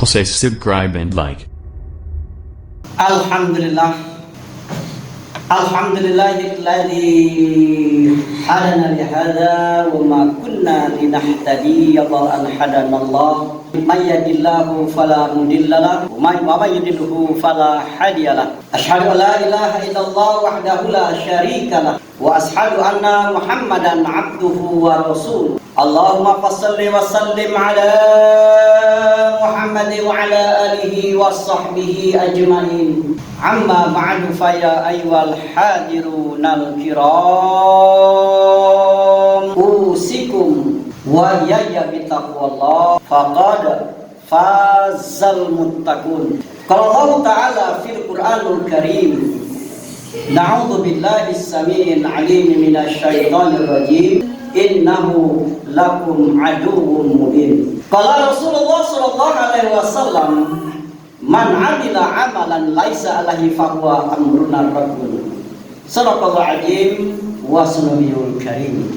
Please subscribe and like. Alhamdulillah, Alhamdulillahilladzi hadana lihada wa ma kunna linahtadiya laula an hadanallah. May yahdihillahu fala mudilla lahu wa may yudlilhu fala hadiya lahu. Asyhadu an la ilaha illallah wahdahu la syarika lahu wa asyhadu anna Muhammadan abduhu wa rasuluh. Allahumma fassalli wa sallim ala Muhammad wa ala alihi wa sahbihi ajma'in. Amma ba'du fa ya ayyuhal hadirunal kiram, usikum wa yaya bitaqwallah faqad fazal muttaqun. Qala Allah Ta'ala fil Qur'anul Karim, na'udzu billahi as-sami'il 'alim minasy syaithanir rajim. Innahu lakum aduwwun mubin. Qala Rasulullah sallallahu alaihi wasallam, man 'amila 'amalan laisa alaihi fahuwa amruna rabbun. Shadaqallahu azim wa sanabiyul karim.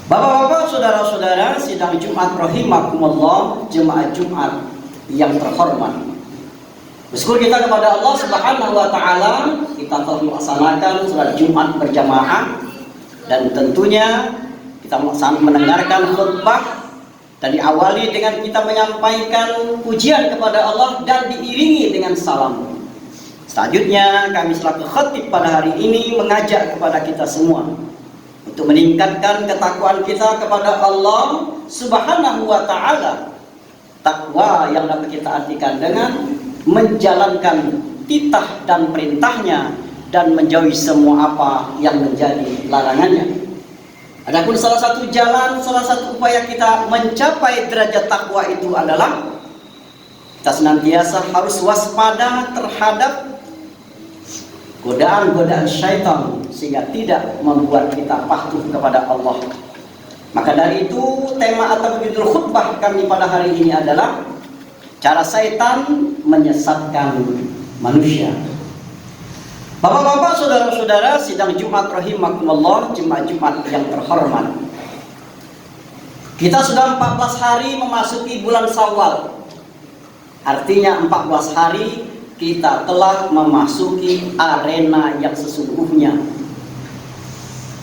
Bapak-bapak, saudara-saudara, sidang Jumat rahimakumullah, jemaah Jumat yang terhormat. Bersyukur kita kepada Allah Subhanahu wa taala, kita telah melaksanakan salat Jumat berjamaah. Dan tentunya kita mendengarkan khutbah dan diawali dengan kita menyampaikan pujian kepada Allah dan diiringi dengan salam. Selanjutnya kami selaku khatib pada hari ini mengajak kepada kita semua untuk meningkatkan ketakwaan kita kepada Allah Subhanahu wa taala. Takwa yang dapat kita artikan dengan menjalankan titah dan perintahnya dan menjauhi semua apa yang menjadi larangannya. Adapun salah satu jalan, salah satu upaya kita mencapai derajat takwa itu adalah kita senantiasa harus waspada terhadap godaan-godaan syaitan sehingga tidak membuat kita patuh kepada Allah. Maka dari itu tema atau judul khutbah kami pada hari ini adalah cara syaitan menyesatkan manusia. Bapak-bapak, saudara-saudara, sidang Jumat rahimakumullah, jemaah Jumat yang terhormat. Kita sudah 14 hari memasuki bulan Syawal. Artinya 14 hari kita telah memasuki arena yang sesungguhnya.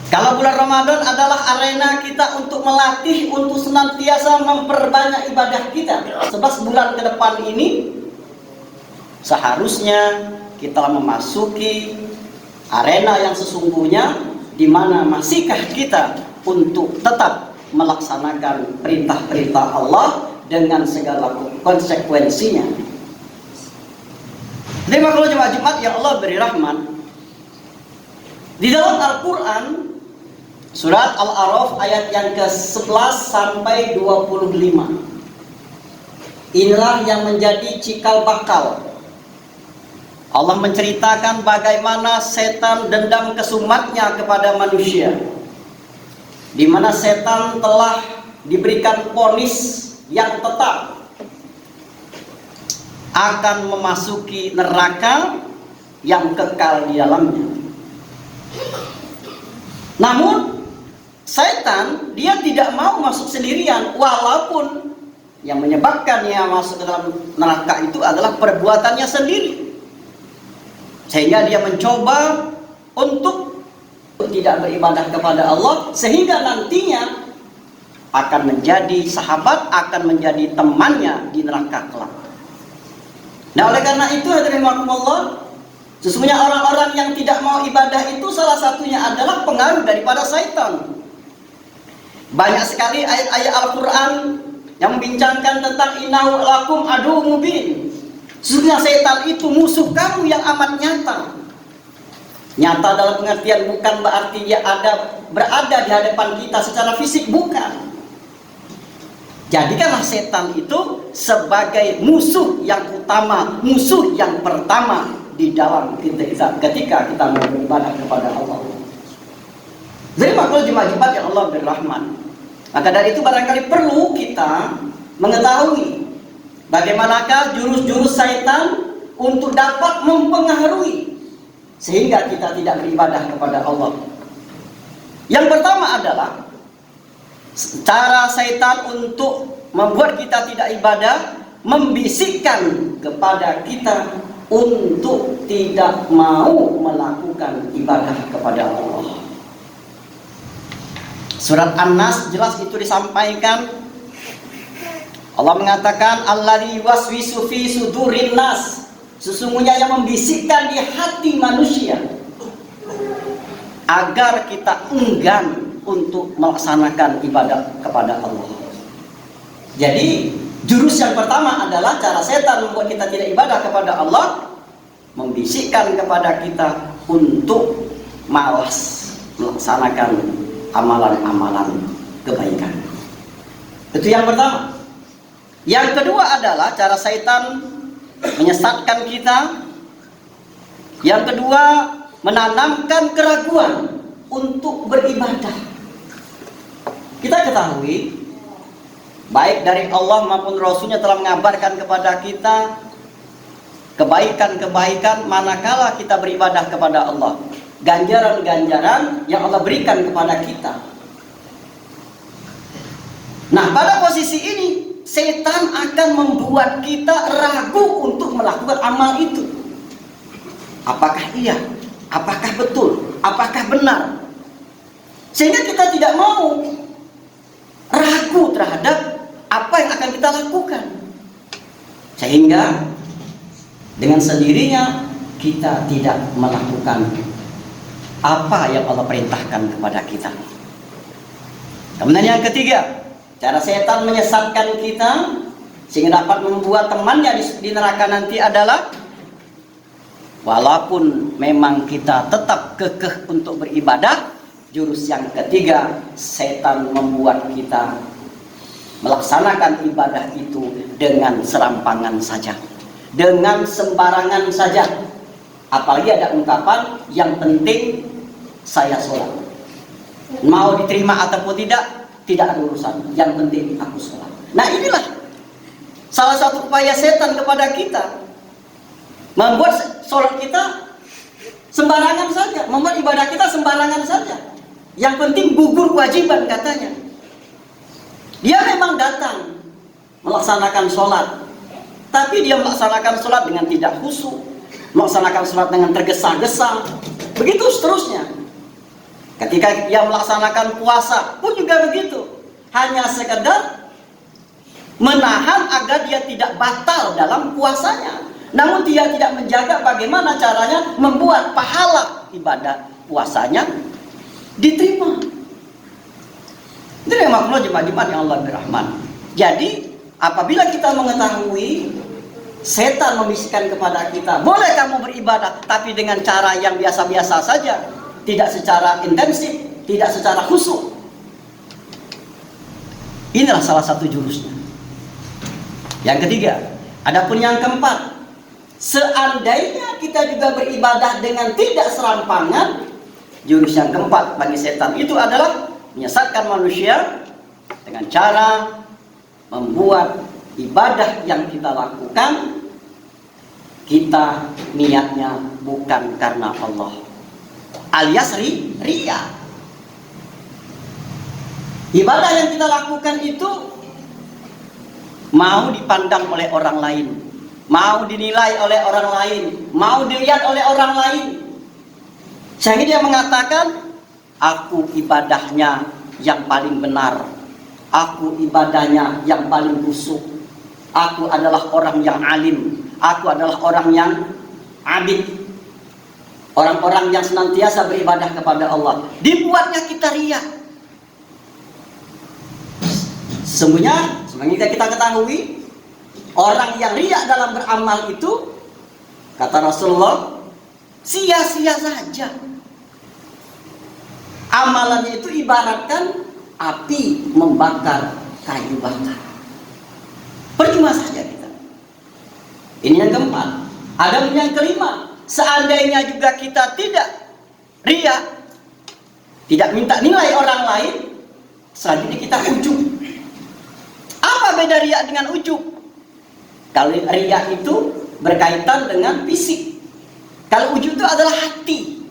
Kalau bulan Ramadan adalah arena kita untuk melatih, untuk senantiasa memperbanyak ibadah kita. 11 bulan ke depan ini seharusnya kita memasuki arena yang sesungguhnya, di mana masihkah kita untuk tetap melaksanakan perintah-perintah Allah dengan segala konsekuensinya. Terima kasih jemaah Jumat yang Allah beri rahmat. Di dalam Al-Quran surat Al-A'raf ayat yang ke-11 sampai 25, inilah yang menjadi cikal bakal. Allah menceritakan bagaimana setan dendam kesumatnya kepada manusia, di mana setan telah diberikan vonis yang tetap akan memasuki neraka yang kekal di dalamnya. Namun setan dia tidak mau masuk sendirian, walaupun yang menyebabkannya masuk ke dalam neraka itu adalah perbuatannya sendiri. Sehingga dia mencoba untuk tidak beribadah kepada Allah, sehingga nantinya akan menjadi sahabat, akan menjadi temannya di neraka kelak. Nah, oleh karena itu hadirin rahimakumullah, sesungguhnya orang-orang yang tidak mau ibadah itu salah satunya adalah pengaruh daripada syaitan. Banyak sekali ayat-ayat Al-Quran yang membincangkan tentang innahu lakum aduwwun mubin. Sesungguhnya setan itu musuh kamu yang amat nyata. Nyata dalam pengertian bukan berarti dia berada di hadapan kita secara fisik, bukan. Jadikanlah setan itu sebagai musuh yang utama, musuh yang pertama di dalam kita ketika kita beribadah kepada Allah. Jadi makhluk jemaat yang Allah berrahmat. Maka dari itu barangkali perlu kita mengetahui bagaimanakah jurus-jurus syaitan untuk dapat mempengaruhi sehingga kita tidak beribadah kepada Allah. Yang pertama adalah cara syaitan untuk membuat kita tidak ibadah membisikkan kepada kita untuk tidak mau melakukan ibadah kepada Allah. Surat An-Nas jelas itu disampaikan. Allah mengatakan alladzi yuwaswisu fi sudurin nas, sesungguhnya yang membisikkan di hati manusia agar kita enggan untuk melaksanakan ibadah kepada Allah. Jadi jurus yang pertama adalah cara setan membuat kita tidak ibadah kepada Allah, membisikkan kepada kita untuk malas melaksanakan amalan-amalan kebaikan. Itu yang pertama. Yang kedua adalah cara setan menyesatkan kita. Yang kedua, menanamkan keraguan untuk beribadah. Kita ketahui, baik dari Allah maupun Rasulnya telah mengabarkan kepada kita kebaikan-kebaikan manakala kita beribadah kepada Allah, ganjaran-ganjaran yang Allah berikan kepada kita. Nah, pada posisi ini setan akan membuat kita ragu untuk melakukan amal itu. Apakah iya? Apakah betul? Apakah benar? Sehingga kita tidak mau ragu terhadap apa yang akan kita lakukan. Sehingga dengan sendirinya kita tidak melakukan apa yang Allah perintahkan kepada kita. Kemudian yang ketiga, cara setan menyesatkan kita sehingga dapat membuat temannya di neraka nanti adalah walaupun memang kita tetap kekeh untuk beribadah, jurus yang ketiga, setan membuat kita melaksanakan ibadah itu dengan serampangan saja, dengan sembarangan saja. Apalagi ada ungkapan yang penting saya sholat, mau diterima ataupun tidak ada urusan, yang penting aku sholat. Nah, inilah salah satu upaya setan kepada kita, membuat sholat kita sembarangan saja, membuat ibadah kita sembarangan saja. Yang penting gugur kewajiban katanya. Dia memang datang melaksanakan sholat, tapi dia melaksanakan sholat dengan tidak khusyuk, melaksanakan sholat dengan tergesa-gesa, begitu seterusnya. Ketika dia melaksanakan puasa pun juga begitu, hanya sekedar menahan agar dia tidak batal dalam puasanya, namun dia tidak menjaga bagaimana caranya membuat pahala ibadah puasanya diterima. Itu yang makhluk jemaat-jemaat yang Allah berrahman. Jadi apabila kita mengetahui setan membisikkan kepada kita, boleh kamu beribadah tapi dengan cara yang biasa-biasa saja, tidak secara intensif, tidak secara khusyuk. Inilah salah satu jurusnya. Yang ketiga, adapun yang keempat, seandainya kita juga beribadah dengan tidak serampangan, jurus yang keempat bagi setan itu adalah menyesatkan manusia dengan cara membuat ibadah yang kita lakukan, kita niatnya bukan karena Allah, alias ria. Ibadah yang kita lakukan itu mau dipandang oleh orang lain, mau dinilai oleh orang lain, mau dilihat oleh orang lain. Sehingga dia mengatakan, aku ibadahnya yang paling benar, aku ibadahnya yang paling khusyuk, aku adalah orang yang alim, aku adalah orang yang abid, orang-orang yang senantiasa beribadah kepada Allah. Dibuatnya kita riya. Sesungguhnya kita ketahui, orang yang riya dalam beramal itu, kata Rasulullah, sia-sia saja. Amalannya itu ibaratkan api membakar kayu bakar, percuma saja kita. Ini yang keempat. Ada yang kelima, seandainya juga kita tidak riya, tidak minta nilai orang lain, selanjutnya kita ujub. Apa beda riya dengan ujub? Kalau riya itu berkaitan dengan fisik, kalau ujub itu adalah hati.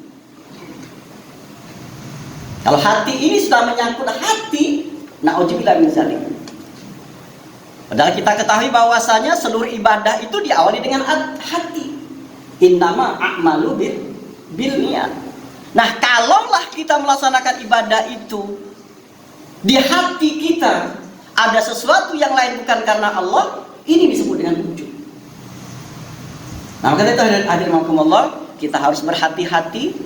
Kalau hati ini sudah menyangkut hati, na'udzubillah min dzalik. Padahal kita ketahui bahwasanya seluruh ibadah itu diawali dengan hati. Innama a'malu bil niat. Nah, kalaulah kita melaksanakan ibadah itu di hati kita ada sesuatu yang lain bukan karena Allah, ini disebut dengan ujub. Nah, karena itu hadirin kita harus berhati-hati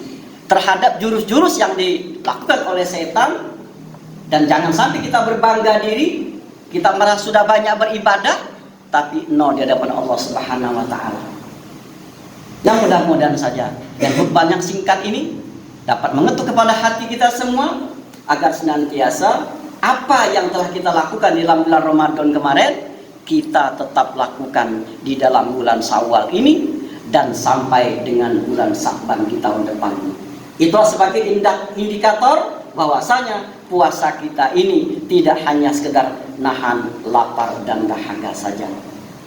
terhadap jurus-jurus yang dilakukan oleh setan, dan jangan sampai kita berbangga diri. Kita merasa sudah banyak beribadah, tapi di hadapan Allah Subhanahu wa Ta'ala. Yang mudah-mudahan saja dan khutbah yang singkat ini dapat mengetuk kepada hati kita semua, agar senantiasa apa yang telah kita lakukan di dalam bulan Ramadan kemarin, kita tetap lakukan di dalam bulan Syawal ini, dan sampai dengan bulan Sya'ban di tahun depan. Itulah sebagai indikator bahwasanya puasa kita ini tidak hanya sekedar nahan lapar dan dahaga saja.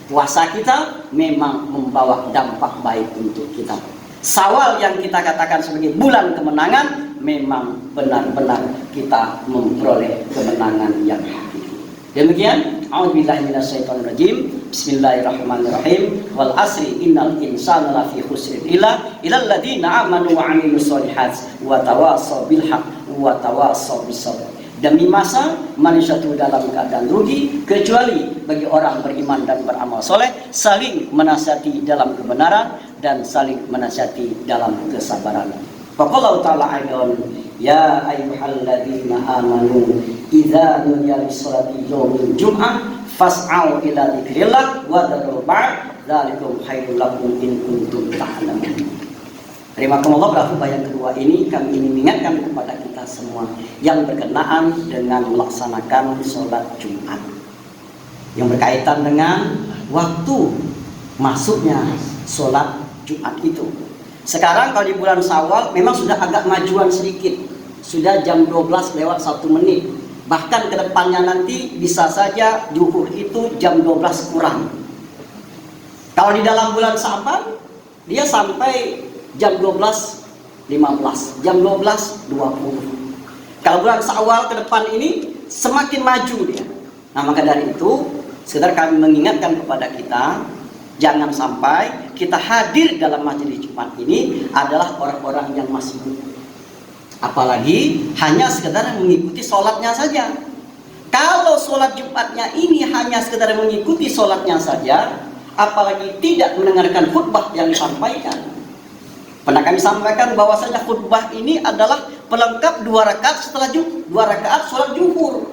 Puasa kita memang membawa dampak baik untuk kita. Syawal yang kita katakan sebagai bulan kemenangan, memang benar-benar kita memperoleh kemenangan yang hakiki. Demikian, a'udzubillahi minasyaitonirrajim. Bismillahirrahmanirrahim. Wal asri innal insana lafi khusrin illa alladziina amanu wa 'amilus shalihat wa tawassaw bil haqq wa tawassaw bis sabr. Demi masa manusia itu dalam keadaan rugi kecuali bagi orang beriman dan beramal soleh, saling menasihati dalam kebenaran dan saling menasihati dalam kesabaran. Faqala ta'ala aidan, ya ayyuhalladzina amanu idza nudiya lis-sholati yaumil jum'ah fas'au ila dzikrillah wa dzarul bai' dzalikum khairul lakum in kuntum ta'lamun. Terimakumullah, pada khutbah yang kedua ini kami ingin mengingatkan kepada kita semua yang berkenaan dengan melaksanakan sholat Jumat, yang berkaitan dengan waktu masuknya sholat Jumat itu. Sekarang kalau di bulan Syawal memang sudah agak majuan sedikit, sudah jam 12 lewat 1 menit. Bahkan kedepannya nanti bisa saja zuhur itu jam 12 kurang. Kalau di dalam bulan Sya'ban dia sampai jam 12.15, jam 12.20. Kalau bulan Syawal ke depan ini semakin maju dia. Nah, maka dari itu sekedar kami mengingatkan kepada kita, jangan sampai kita hadir dalam majelis Jumat ini adalah orang-orang yang masih buta. Apalagi hanya sekedar mengikuti sholatnya saja. Kalau sholat Jumatnya ini hanya sekedar mengikuti sholatnya saja, apalagi tidak mendengarkan khutbah yang disampaikan. Pernah kami sampaikan bahwasanya khutbah ini adalah pelengkap 2 rakaat setelah 2 rakaat sholat zuhur.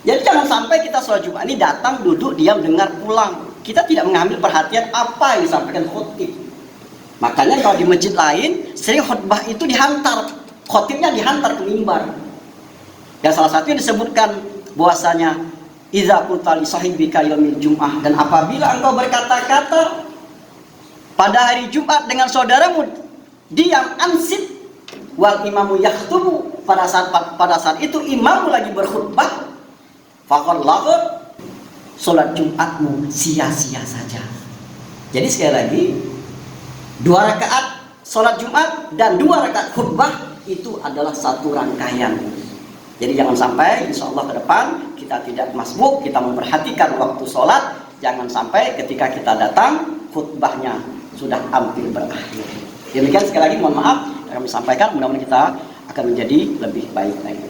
Jadi jangan sampai kita sholat Jumat ini datang, duduk, diam, dengar, pulang. Kita tidak mengambil perhatian apa yang disampaikan khotib. Makanya kalau di masjid lain sering khutbah itu dihantar, khotibnya dihantar ke mimbar. Dan salah satu yang disebutkan bahwasanya idza qulta li sahibika yaumil jum'ah, dan apabila engkau berkata-kata pada hari Jumat dengan saudaramu, diam, ansit, wal imamu yakhthubu, pada saat itu imam lagi berkhutbah, faqad laghat, sholat Jumatmu sia-sia saja. Jadi sekali lagi, 2 rakaat sholat Jumat dan 2 rakaat khutbah itu adalah satu rangkaian. Jadi jangan sampai insya Allah ke depan kita tidak masbuk, kita memperhatikan waktu sholat. Jangan sampai ketika kita datang khutbahnya sudah hampir berakhir. Demikian sekali lagi mohon maaf yang kami sampaikan, mudah-mudahan kita akan menjadi lebih baik lagi.